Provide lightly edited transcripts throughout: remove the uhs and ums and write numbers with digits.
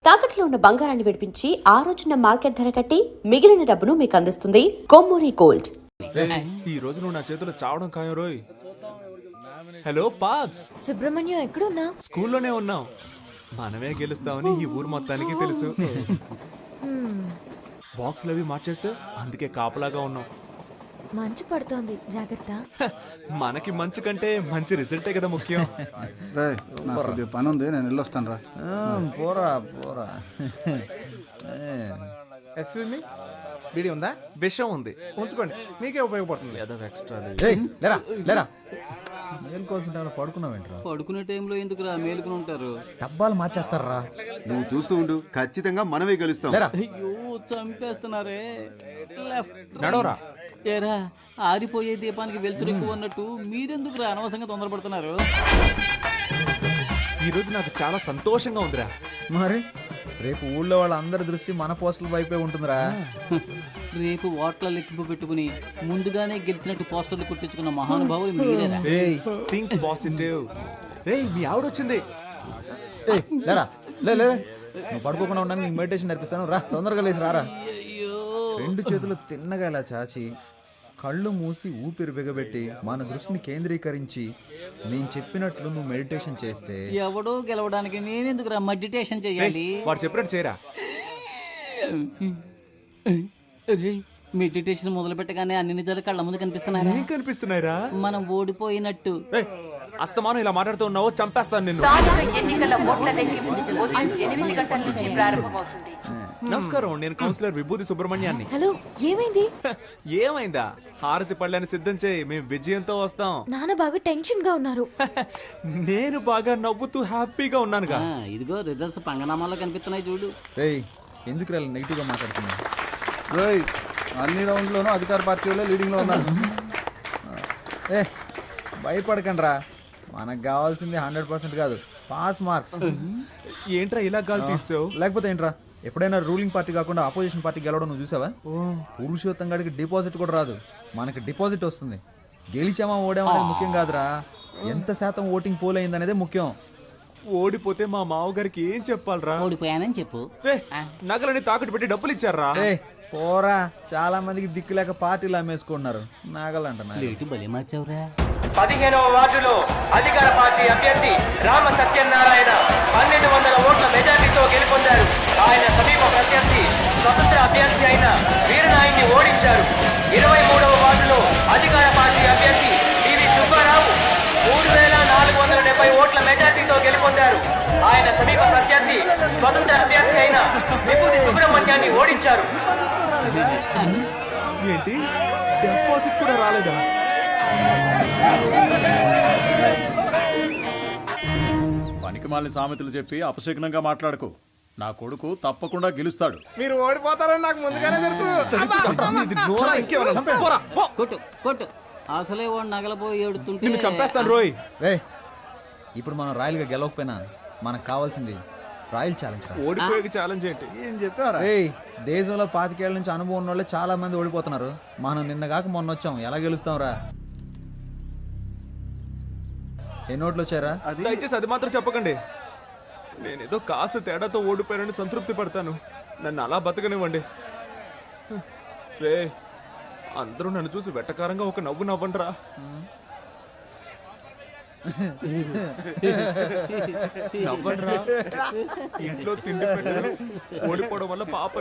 తాకట్లో ఉన్న బంగారాన్ని విడిపించి ఆ రోజున మార్కెట్ ధర కట్టి మిగిలిన డబ్బును మీకు అందిస్తుంది కొమ్మూరి గోల్డ్. ఈ రోజు నువ్వు నా చేతిలో చావడం ఖాయం రోయ్. హలో పాప్స్, సుబ్రహ్మణ్యం ఎక్కడున్నా? స్కూల్లోనే ఉన్నాం. మనమే గెలుస్తామని ఈ ఊరు మొత్తానికి తెలుసు. బాక్స్లు అవి మార్చేస్తే అందుకే కాపలాగా ఉన్నాం. మంచు పడుతోంది, జాగ్రత్త. మనకి మంచి కంటే మంచి రిజల్టే కదా ముఖ్యం. పని ఉంది, నేను వెళ్ళొస్తాను రా. పోరా పోరా. బీడీ ఉందా? విషయం ఉంది, ఉంచుకోండి, మీకే ఉపయోగపడుతుంది. ఏదో ఎక్స్ట్రా లేరా లేరా, మేలుకోవాల్సిన టైంలో పడుకున్నావేంట్రా? పడుకునే టైంలో ఎందుకురా మేలుకుని ఉంటారు? డబ్బాలు మార్చేస్తారా? నువ్వు చూస్తూ ఉండు, ఖచ్చితంగా మనమే గెలుస్తాం. లేరా. అయ్యో చంపేస్తున్నారే. నడవరా. ఏరా, ఆరిపోయే దీపానికి వెళ్తురు ఎక్కువ అన్నట్టు మీరెందుకురా అనవసరంగా తొందరపడుతున్నారు? ఈ రోజు నాకు చాలా సంతోషంగా ఉందిరా. మరి రేపు ఊళ్ళో వాళ్ళందరి దృష్టి మన పోస్టుల వైపే ఉంటుందిరా. రేపు ఓట్ల లెక్కింపు పెట్టుకుని ముందుగానే గెలిచినట్టు పోస్టర్లు కుట్టించుకున్న మహానుభావులు మీరేరా? Think positive. రేయ్, మీ ఆవిడ వచ్చింది. లేరా లే, నువ్వు పడుకోకుండా ఉండడానికి నీకు మెడిటేషన్ నేర్పిస్తాను. రా, తొందరగా లేచి రారా. రెండు చేతులు తిన్నగా ఇలా చాచి కళ్ళు మూసి ఊపిరి బిగబెట్టి మన దృష్టిని కేంద్రీకరించి నేను చెప్పినట్లు నువ్వు మెడిటేషన్ చేస్తే ఎవడో గెలవడానికి నేనెందుకురా మెడిటేషన్ చేయాలి? వాడు చెప్పినట్టు చేయరా. మెడిటేషన్ మొదలు పెట్టగానే అన్ని నిజాలు కళ్ళ ముందు కనిపిస్తున్నారా? ఏం కనిపిస్తున్నాయిరా? మనం ఓడిపోయినట్టు. అస్తమానం ఇలా మాట్లాడుతూ ఉన్నావు, చంపేస్తాను నిన్ను. ఎన్నికల ఓట్ల లెక్కింపు ఉదయం 8 గంటల నుంచి ప్రారంభమవుతుంది. నమస్కారం, నేను కౌన్సిలర్ విభూతి సుబ్రహ్మణ్యాన్ని. హలో, ఏమైంది? ఏమైందా? హారతి పళ్ళని సిద్ధం చేయి, మేము విజయంతో వస్తాం. నాన్న బాగా టెన్షన్ గా ఉన్నారు. నేను బాగా నవ్వుతూ హ్యాపీగా ఉన్నానుగా. ఇదిగో రిజల్ట్స్ పంగనామాల్లో కనిపిస్తున్నాయి చూడు. రేయ్, ఎందుకు రా నెగిటివ్గా మాట్లాడుతున్నా? రోయ్, అన్ని రౌండ్లోనూ అధికార పార్టీ వాళ్ళే లీడింగ్లో ఉన్నారు. భయపడకండి రా, మనకు కావాల్సింది 100% కాదు, పాస్ మార్క్స్. ఏంట్రా ఇలా గాలి తీసావు? లేకపోతే ఏంట్రా, ఎప్పుడైనా రూలింగ్ పార్టీ కాకుండా ఆపోజిషన్ పార్టీ గెలవడం నువ్వు చూసావా? పురుషోత్తం గాడికి డిపాజిట్ కూడా రాదు, మనకి డిపాజిట్ వస్తుంది. గెలిచామా ఓడామా అనేది ముఖ్యం కాదురా, ఎంత శాతం ఓటింగ్ పోల్ అయింది అనేది ముఖ్యం. ఓడిపోతే మా మావగారికి ఏం చెప్పాలరా? ఓడిపోయానని చెప్పు. నగలని తాకట్టు పెట్టి డబ్బులు ఇచ్చారా? పోరా, చాలా మందికి దిక్కు లేక పార్టీలు అమ్మేసుకుంటున్నారు. నాగలంట లేటు బలి మార్చావురా. 15వ వార్డులో అధికార పార్టీ అభ్యర్థి రామ సత్యనారాయణ 1200 ఓట్ల మెజార్టీతో గెలుపొందారు. ఆయన సమీప ప్రత్యర్థి స్వతంత్ర అభ్యర్థి అయిన వీరనాయుడిని ఓడించారు. 23వ వార్డులో అధికార పార్టీ అభ్యర్థి పివి సుబ్బారావు 3470 ఓట్ల మెజార్టీతో గెలుపొందారు. ఆయన సమీప ప్రత్యర్థి స్వతంత్ర అభ్యర్థి అయిన విభూతి సుబ్రహ్మణ్యాన్ని ఓడించారు. ఏంటి, డిపాజిట్ కూడా రాలేదా? పనికిమాలిన సామెతలు చెప్పి అపశకునంగా మాట్లాడకు. నా కొడుకు తప్పకుండా గెలుస్తాడు. మీరు ఓడిపోతారని నాకు ముందుగానే తెలుసు. కొట్టు కొట్టు, అసలే వాడు నగలపోయి ఏడుతుంటే నిన్ను చంపేస్తాను రోయ్. రే, ఇప్పుడు మనం రాయల్గా గెలవకపోయినా మనకు కావాల్సింది రాయల్ ఛాలెంజ్. ఓడిపోయే ఛాలెంజ్ ఏంటి? ఏం చెప్పారా? రే, దేశంలో 25 ఏళ్ల నుంచి అనుభవం ఉన్న వాళ్ళే చాలా మంది ఓడిపోతున్నారు. మనం నిన్న కాక మొన్న వచ్చాం, ఎలా గెలుస్తాం రా? ఎన్ని ఓట్లు వచ్చారా? దయచేసి అది మాత్రం చెప్పకండి. నేనేదో కాస్త తేడాతో ఓడిపోయానని సంతృప్తి పడతాను. నన్ను అలా బతకనివ్వండి. రే, అందరూ నన్ను చూసి వెట్టకారంగా ఒక నవ్వు నవ్వండిరా. నవ్వండిరా. ఇంట్లో తిండి పెట్టరు, ఓడిపోవడం వల్ల పాప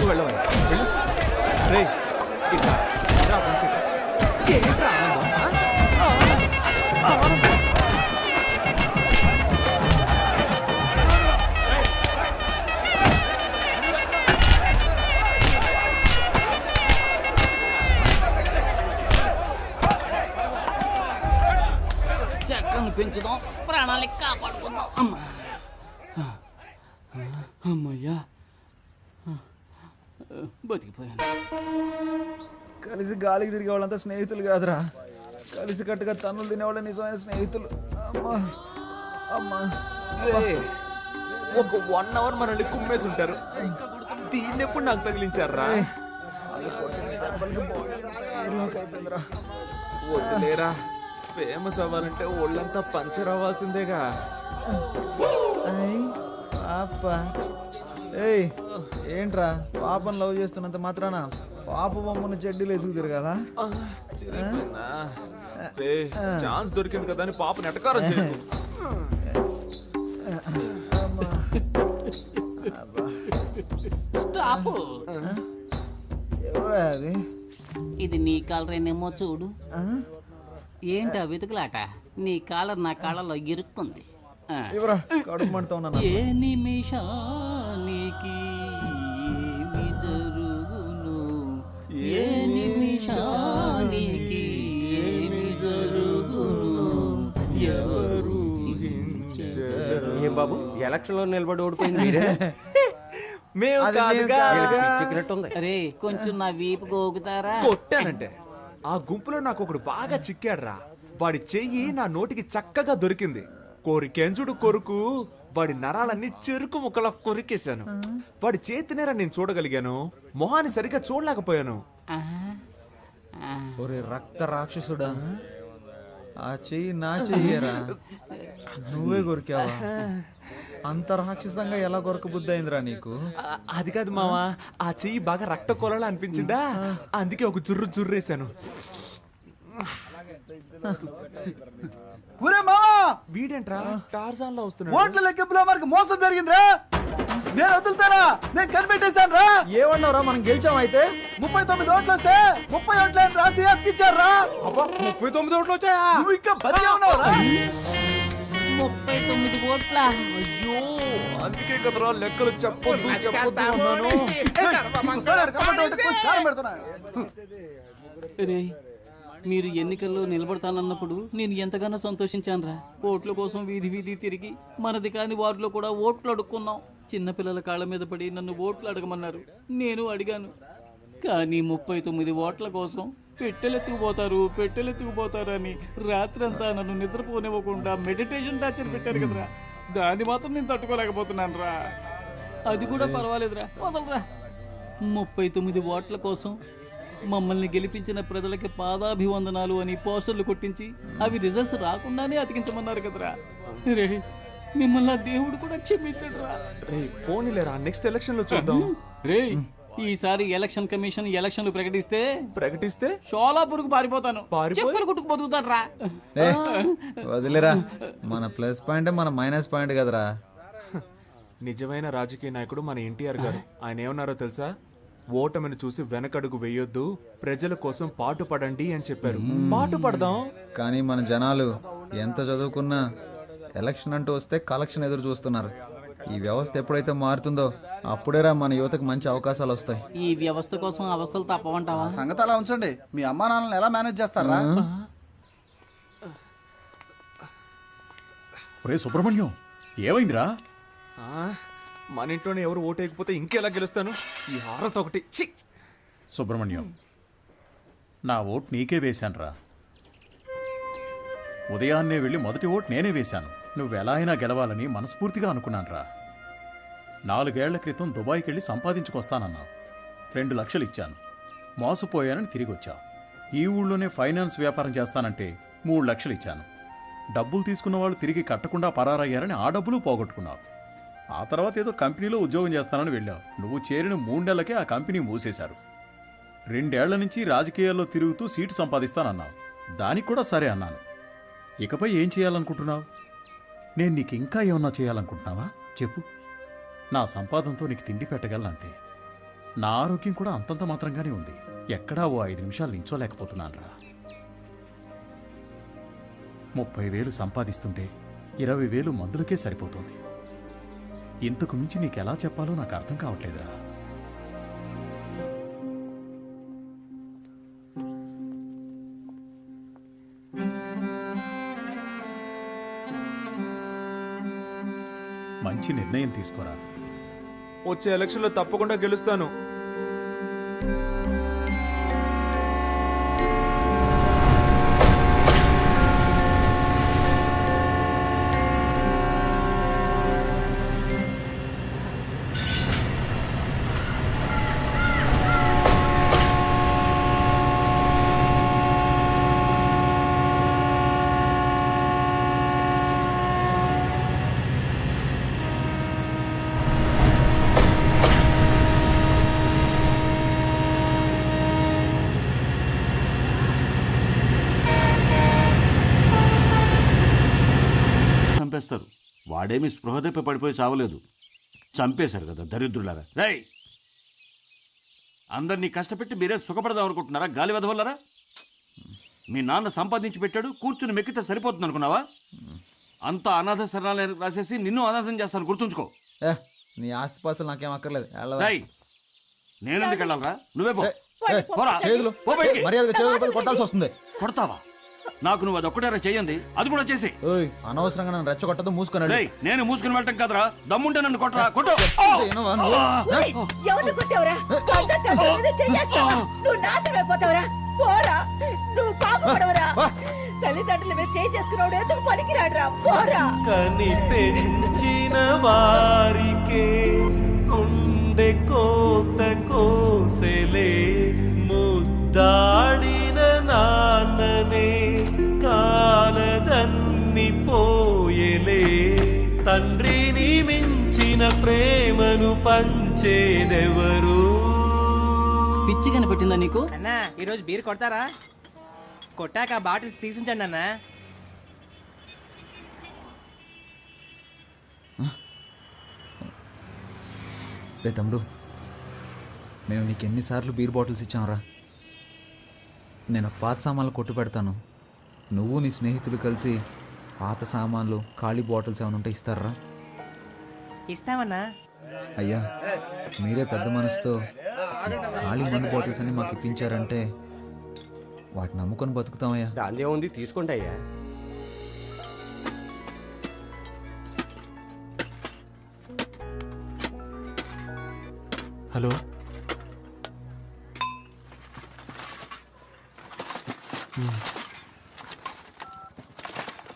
నువ్వు వెళ్ళవాలి. వెళ్ళు. రేయ్, ఇట్రా. రా, పంపిరా. ఏంట్రా ఆనందం? ఆనందం. చెట్లను పెంచుదాం, ప్రాణాలకి కాపాడుకుందాం. అమ్మా, అమ్మయ్యా, బతికిపోయాను. కలిసి గాలికి తిరిగే వాళ్ళంతా స్నేహితులు కాదురా, కలిసి కట్టుగా తన్నులు తినేవాళ్ళ నిజమైన స్నేహితులు. అమ్మా అమ్మా. రేయ్, ఒక 1 అవర్ మనల్ని కుమ్మేసి ఉంటారు. దీన్ని ఎప్పుడు నాకు తగిలించారా? అయిపోయిందిరా. వద్దులేరా, ఫేమస్ అవ్వాలంటే ఒళ్ళంతా పంచర్ అవ్వాల్సిందేగా. పాప. ఏయ్ ఏంట్రా, పాపను లవ్ చేస్తున్నంత మాత్రాన పాప బొమ్మను చెడ్డీలు వేసుకు తిరగాల? చిరిగిపోయిందా? రేయ్, ఛాన్స్ దొరికింది కదా అని పాప నెటకారం చేయకు. స్టాప్. ఎవరా అది? ఇది నీ కాలరేనేమో చూడు. ఏంటా వెతుకులాట? నీ కాలర్ నా కాళ్ళలో ఇరుక్కుంది. ఎవరా? కడుపు మంటతో ఉన్నాను. ఏ నిమిషానికి ఏమి జరుగును, ఏ నిమిషానికి ఏమి జరుగును, ఎవరు ఏం బాబు, ఎలక్షన్ లో నిలబడి ఓడిపోయింది? మేము కాదుగా. అరే కొంచెం నా వీపు గోగుతారా? కొట్టానంటే ఆ గుంపులో నాకు ఒకడు బాగా చిక్కాడ్రా. వాడి చెయ్యి నా నోటికి చక్కగా దొరికింది. కోరికెంజుడు కొరుకు వాడి నరాలన్నీ చెరుకు ముక్కలా కొరికేశాను. వాడి చేతినేరా నేను చూడగలిగాను, మొహాన్ని సరిగ్గా చూడలేకపోయాను. ఒరే రక్త రాక్షసుడా, ఆ చెయ్యి నా చెయ్యరా, నువ్వే కొరికావా? అంత రాక్షసంగా ఎలా కొరక బుద్ధి అయిందిరా నీకు? అది కాదు మావా, ఆ చెయ్యి బాగా రక్త కొలలా అనిపించిందా, అందుకే ఒక జుర్రేశాను. వీడేంట్రా టార్జాన్ లో వస్తున్నాడు? ఓట్ల లెక్కింపులో మనకు మోసం జరిగిందిరా. నేను వదులుతానా? నేను కనిపెట్టేశాను రా. ఏమన్నావురా, మనం గెలిచాం అయితే? 39 ఓట్లు వస్తే 30 ఓట్లని రాసి అతికిచ్చారా? 39 ఓట్లు వచ్చాయా? నువ్వు ఇంకా బతికే ఉన్నావురా? 39 ఓట్ల. అయ్యో, అందుకే కదరా లెక్కలు చెప్పొద్దు అన్నాను. ఇంకోసారి కనబడ్డ ఓటుకి పోయి కారం పెడుతున్నా. రే, మీరు ఎన్నికల్లో నిలబడతానన్నప్పుడు నేను ఎంతగానో సంతోషించానురా. ఓట్ల కోసం వీధి వీధి తిరిగి మనది కాని వారిలో కూడా ఓట్లు అడుక్కున్నాం. చిన్నపిల్లల కాళ్ళ మీద పడి నన్ను ఓట్లు అడగమన్నారు, నేను అడిగాను. కానీ 39 ఓట్ల కోసం పెట్టెలెత్తుకుపోతారు అని రాత్రంతా నన్ను నిద్రపోనివ్వకుండా మెడిటేషన్ టార్చర్ పెట్టారు కదరా. దాన్ని మాత్రం నేను తట్టుకోలేకపోతున్నాను రా. అది కూడా పర్వాలేదురా, వదలరా. 39 ఓట్ల కోసం మమ్మల్ని గెలిపించిన ప్రజలకి పాదాభివందనాలు అని పోస్టర్లు కొట్టించి అవి రిజల్ట్స్ రాకుండానే అతికించమన్నారు కదరా. రే, మిమ్మల్ని ఆ దేవుడు కూడా క్షమించడు రా. పోనీలేరా, నెక్స్ట్ ఎలక్షన్ లో చూద్దాం. రే, ఈసారి ఎలక్షన్ కమిషన్ ఎలక్షన్లు ప్రకటిస్తే షోలాపూర్కు పారిపోతాను. చెప్పులు కుట్టుకు బతుకుతాను రా. వదిలేరా, మన ప్లస్ పాయింట్ మన మైనస్ పాయింట్ కదరా. నిజమైన రాజకీయ నాయకుడు మన ఎన్టీఆర్ గారు. ఆయన ఏమన్నారో తెలుసా? ఓటమిని చూసి వెనకడుగు వేయొద్దు, ప్రజల కోసం పాటుపడండి అని చెప్పారు. పాటు పడదాం. కానీ మన జనాలు ఎంత చదువుకున్నా ఎలక్షన్ అంటూ వస్తే కలెక్షన్ ఎదురు చూస్తున్నారు. ఈ వ్యవస్థ ఎప్పుడైతే మారుతుందో అప్పుడేరా మన యువతకు మంచి అవకాశాలు వస్తాయి. ఈ వ్యవస్థ కోసం అవస్థలు తప్పవంటావా? సంగతి అలా ఉంచండి. మీ అమ్మా నాన్నలను ఎలా మేనేజ్ చేస్తారా? ఒరే సుబ్రహ్మణ్యం, ఏమైందిరా? మన ఇంట్లోనే ఎవరు ఓటేయకపోతే ఇంకెలా గెలుస్తాను? ఈ హారత ఒకటి. ఛీ! సుబ్రహ్మణ్యం, నా ఓటు నీకే వేశానురా. ఉదయాన్నే వెళ్ళి మొదటి ఓటు నేనే వేశాను. నువ్వెలా అయినా గెలవాలని మనస్ఫూర్తిగా అనుకున్నానురా. 4 ఏళ్ల క్రితం దుబాయ్కి వెళ్ళి సంపాదించుకొస్తానన్నావు. 2 లక్షలు ఇచ్చాను, మోసపోయానని తిరిగి వచ్చావు. ఈ ఊళ్ళోనే ఫైనాన్స్ వ్యాపారం చేస్తానంటే 3 లక్షలు ఇచ్చాను. డబ్బులు తీసుకున్న వాళ్ళు తిరిగి కట్టకుండా పరారయ్యారని ఆ డబ్బులు పోగొట్టుకున్నావు. ఆ తర్వాత ఏదో కంపెనీలో ఉద్యోగం చేస్తానని వెళ్ళావు. నువ్వు చేరిన 3 నెలలకే ఆ కంపెనీ మూసేశారు. 2 ఏళ్ల నుంచి రాజకీయాల్లో తిరుగుతూ సీటు సంపాదిస్తానన్నావు. దానికి కూడా సరే అన్నాను. ఇకపై ఏం చేయాలనుకుంటున్నావు? నేను నీకు ఇంకా ఏమన్నా చేయాలనుకుంటున్నావా చెప్పు. నా సంపాదనతో నీకు తిండి పెట్టగలను అంతే. నా ఆరోగ్యం కూడా అంతంత మాత్రంగానే ఉంది. ఎక్కడా ఓ 5 నిమిషాలు నించోలేకపోతున్నానురా. 30,000 సంపాదిస్తుంటే 20,000 మందులకే సరిపోతుంది. ఇంతకు మించి నీకెలా చెప్పాలో నాకు అర్థం కావట్లేదురా. మంచి నిర్ణయం తీసుకోరా. వచ్చే ఎలక్షన్లో తప్పకుండా గెలుస్తాను. చంపేస్తారు. వాడేమి స్పృహ తెప్పి పడిపోయి చావలేదు, చంపేశారు కదా దరిద్రులారా. రేయ్, అందరినీ కష్టపెట్టి మీరే సుఖపడదాం అనుకుంటున్నారా? గాలి వెదవల్లరా. మీ నాన్న సంపాదించి పెట్టాడు, కూర్చుని మెక్కితే సరిపోతుంది అనుకున్నావా? అంతా అనాథ శరణాలయం రాసేసి నిన్ను అనాథం చేస్తాను, గుర్తుంచుకో. నీ ఆస్తి పాస్తులు నాకేం అక్కర్లేదు. రేయ్, నేను ఎందుకు వెళ్ళాలరా? నువ్వే పో. పోరా. చేతులు పో బయటికి. మర్యాదగా చేతులు కొట్టాల్సి వస్తుంది. కొడతావా? నాకు నువ్వు అది ఒక్కటేరా చేయండి, అది కూడా చేసి. ఓయ్, అనవసరంగా నన్ను రెచ్చగొట్టదు, మూసుకున్నాడు. రేయ్, నేను మూసుకుని వెళ్ళటం కదరా, దమ్ముంటే నన్ను కొట్టరా, కొట్టు. ఎవరు కొట్టావురా? నువ్వు నాశనం అయిపోతావురా. పోరా, నువ్వు బాగుపడవరా. తల్లిదండ్రుల మీద చేయి చేసుకున్నాడు ఎందుకు పనికిరాడురా. పోరా. కని పెంచిన వారికే గుండె కోత కోసెలే, ముద్దాడిన నాన్ననే కాలదన్ని పోయెలే. తండ్రిని మించిన ప్రేమను పంచేదెవరు? పిచ్చి కనిపెట్టిందా నీకు? అన్నా, ఈరోజు బీర్ కొడతారా? కొట్టాక బాటిల్స్ తీసుంచండి అన్నా. రే తమ్ముడు, మేము నీకు ఎన్నిసార్లు బీర్ బాటిల్స్ ఇచ్చాంరా. నేను పాత సామాన్లు కొట్టు పెడతాను, నువ్వు నీ స్నేహితులు కలిసి పాత సామాన్లు ఖాళీ బాటిల్స్ ఏమైనా ఉంటే ఇస్తారా? ఇస్తామన్నా. అయ్యా, మీరే పెద్ద మనసుతో ఖాళీ మందు బాటిల్స్ అన్ని మాకు ఇప్పించారంటే వాటిని నమ్ముకొని బతుకుతామయ్యా. దాని ఏముంది, తీసుకోండి అయ్యా. హలో,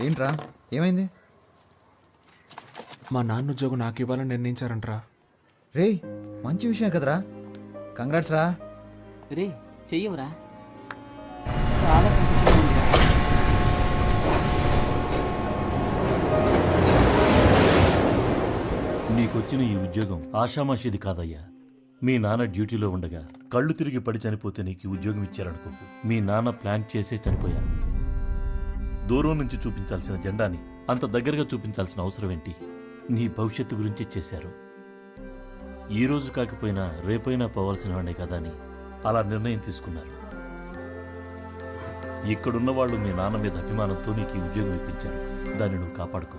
ఏంట్రా, ఏమైంది? మా నాన్న ఉద్యోగం నాకు ఇవ్వాలని నిర్ణయించారంట్రా. రేయ్, మంచి విషయం కదరా, కంగ్రాట్స్ రా. రే, చెయ్యవరా. చాలా సంతోషంగా ఉందిరా. నీకొచ్చిన ఈ ఉద్యోగం ఆషామాషిది కాదయ్యా. మీ నాన్న డ్యూటీలో ఉండగా కళ్ళు తిరిగి పడి చనిపోతే నీకు ఈ ఉద్యోగం ఇచ్చారనుకోకు. మీ నాన్న ప్లాన్ చేసే చనిపోయారు. దూరం నుంచి చూపించాల్సిన జెండాని అంత దగ్గరగా చూపించాల్సిన అవసరం ఏంటి? నీ భవిష్యత్తు గురించి చేశారు. ఈ రోజు కాకపోయినా రేపైనా పోవాల్సిన వాడే కదా అని అలా నిర్ణయం తీసుకున్నారు. ఇక్కడున్న వాళ్ళు మీ నాన్న మీద అభిమానంతో నీకు ఈ ఉద్యోగం ఇప్పించారు. దాన్ని నువ్వు కాపాడుకో.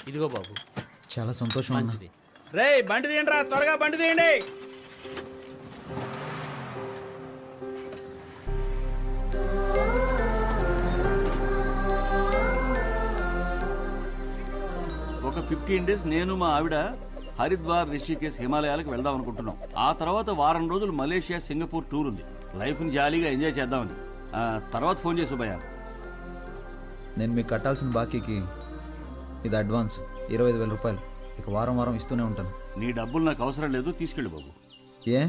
ఇదిగో బాబు. చాలా సంతోషం అన్న. రే, బండి తీయండి రా, త్వరగా బండి తీయండి. ఒక 15 days నేను మా ఆవిడ హరిద్వార్, రిషికేశ్, హిమాలయాలకు వెళ్దాం అనుకుంటున్నాం. ఆ తర్వాత వారం రోజులు మలేషియా, సింగపూర్ టూర్ ఉంది. లైఫ్ని జాలీగా ఎంజాయ్ చేద్దామని. తర్వాత ఫోన్ చేసి భయ్యా. నేను మీకు కట్టాల్సిన బాకీకి ఇది అడ్వాన్స్ 25,000 రూపాయలు. ఇక వారం వారం ఇస్తూనే ఉంటాను. నీ డబ్బులు నాకు అవసరం లేదు, తీసుకెళ్ళి బాబు. ఏ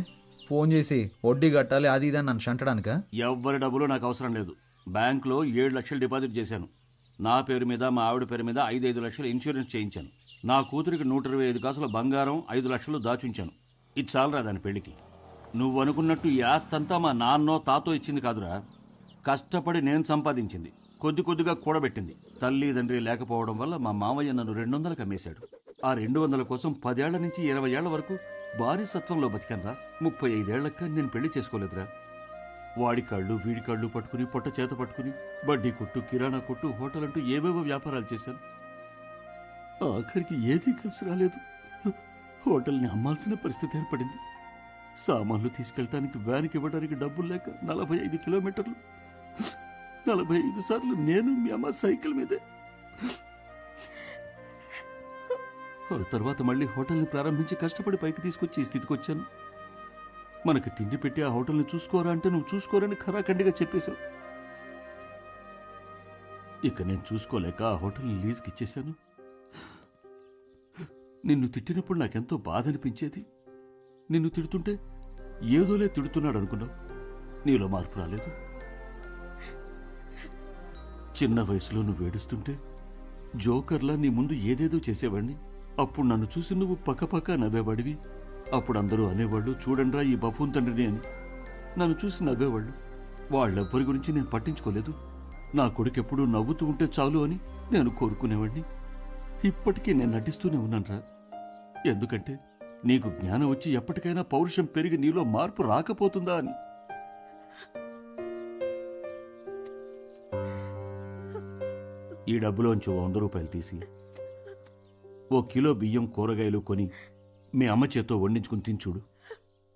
ఫోన్ చేసి వడ్డీ కట్టాలి అది ఇది అని నన్ను షంటడానికా? ఎవ్వరి డబ్బులు నాకు అవసరం లేదు. బ్యాంకులో 7 లక్షలు డిపాజిట్ చేశాను. నా పేరు మీద, మా ఆవిడ పేరు మీద 5 లక్షలు ఇన్సూరెన్స్ చేయించాను. నా కూతురికి 125 కాసుల బంగారం 5 లక్షలు దాచుంచాను. ఇది చాలరా దాని పెళ్లికి. నువ్వు అనుకున్నట్టు ఈ ఆస్తంతా మా నాన్నో తాతో ఇచ్చింది కాదురా, కష్టపడి నేను సంపాదించింది. కొద్ది కొద్దిగా కూడబెట్టింది. తల్లి తండ్రి లేకపోవడం వల్ల మా మామయ్య నన్ను 200 అమ్మేశాడు. ఆ 200 కోసం 10 ఏళ్ల నుంచి 20 ఏళ్ల వరకు బానిసత్వంలో బతికానరా. 35 ఏళ్లక నేను పెళ్లి చేసుకోలేదురా. వాడి కాళ్ళు వీడి కాళ్ళు పట్టుకుని, పొట్ట చేత పట్టుకుని బడ్డీ కొట్టు, కిరాణా కొట్టు, హోటల్ అంటూ ఏవేవో వ్యాపారాలు చేశాను. ఆఖరికి ఏదీ కలిసి రాలేదు. హోటల్ని అమ్మాల్సిన పరిస్థితి ఏర్పడింది. సామాన్లు తీసుకెళ్ళటానికి వ్యాన్కి ఇవ్వడానికి డబ్బులు లేక 45 కిలోమీటర్లు 45 సార్లు నేను మీ అమ్మ సైకిల్ మీదే. ఆ తర్వాత మళ్ళీ హోటల్ని ప్రారంభించి కష్టపడి పైకి తీసుకొచ్చి ఈ స్థితికి వచ్చాను. మనకు తిండి పెట్టి ఆ హోటల్ని చూసుకోరా అంటే నువ్వు చూసుకోరని ఖరాఖండిగా చెప్పేశావు. ఇక నేను చూసుకోలేక ఆ హోటల్ని లీజ్కి ఇచ్చేశాను. నిన్ను తిట్టినప్పుడు నాకెంతో బాధ అనిపించేది. నిన్ను తిడుతుంటే ఏదోలే తిడుతున్నాడు అనుకున్నావు. నీలో మార్పు రాలేదు. చిన్న వయసులో నువ్వు ఏడుస్తుంటే జోకర్లా నీ ముందు ఏదేదో చేసేవాడిని. అప్పుడు నన్ను చూసి నువ్వు పక్కపక్క నవ్వేవాడివి. అప్పుడు అందరూ అనేవాళ్ళు, చూడండ్రా ఈ బఫూన్ తండ్రిని అని. నన్ను చూసి నవ్వేవాళ్ళు. వాళ్ళెవ్వరి గురించి నేను పట్టించుకోలేదు. నా కొడుకు ఎప్పుడూ నవ్వుతూ ఉంటే చాలు అని నేను కోరుకునేవాడిని. ఇప్పటికీ నేను నటిస్తూనే ఉన్నానురా. ఎందుకంటే నీకు జ్ఞానం వచ్చి ఎప్పటికైనా పౌరుషం పెరిగి నీలో మార్పు రాకపోతుందా అని. ఈ డబ్బులోంచి 100 రూపాయలు తీసి 1 కిలో బియ్యం, కూరగాయలు కొని మీ అమ్మ చేత్తో వండించుకుని తినచూడు.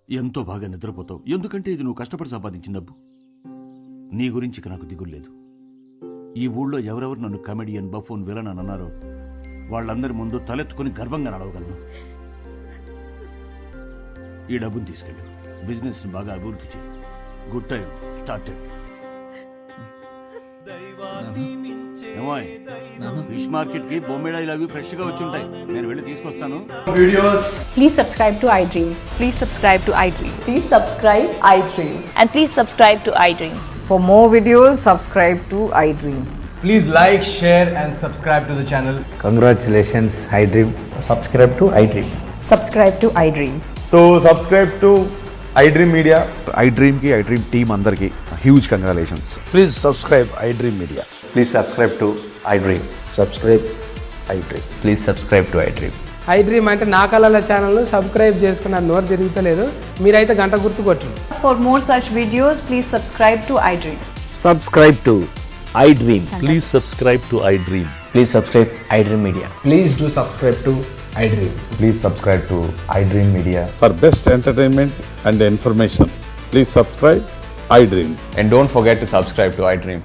ఎంతో బాగా నిద్రపోతావు. ఎందుకంటే ఇది నువ్వు కష్టపడి సంపాదించిన డబ్బు. నీ గురించి ఇక నాకు దిగులు లేదు. ఈ ఊళ్ళో ఎవరెవరు నన్ను కమెడియన్, బఫూన్, విలన్ అని అన్నారో వాళ్ళందరి ముందు తలెత్తుకుని గర్వంగా నడవగలను. ఈ డబ్బును తీసుకెళ్ళు, బిజినెస్ బాగా అభివృద్ధి చేయి. Good time started. Fish market కి బొమ్మిడాయిలు అవి ఫ్రెష్ గా వచ్చి ఉంటాయి. నేను వెళ్ళి తీసుకొస్తాను. Please subscribe to iDream. Please subscribe to iDream. Please subscribe iDream. And please subscribe to iDream. For more videos, subscribe to iDream. Please like, share and subscribe to the channel. Congratulations iDream. Subscribe to iDream. Subscribe to iDream. So subscribe to iDream Media. iDream ki iDream team andarki huge congratulations. Please subscribe iDream Media. Please subscribe to iDream. Subscribe iDream. Please subscribe to iDream. iDream అంటే నా కళల channel subscribe చేసుకున్న నోరు తిరుగుతలేదు. మీరైతే గంట గుర్తు కొట్టండి. For more such videos, please subscribe to iDream. Subscribe to iDream. Please subscribe to iDream. Please subscribe iDream Media. Please do subscribe to iDream. Please subscribe to iDream Media. For best entertainment and information, please subscribe iDream. And don't forget to subscribe to iDream.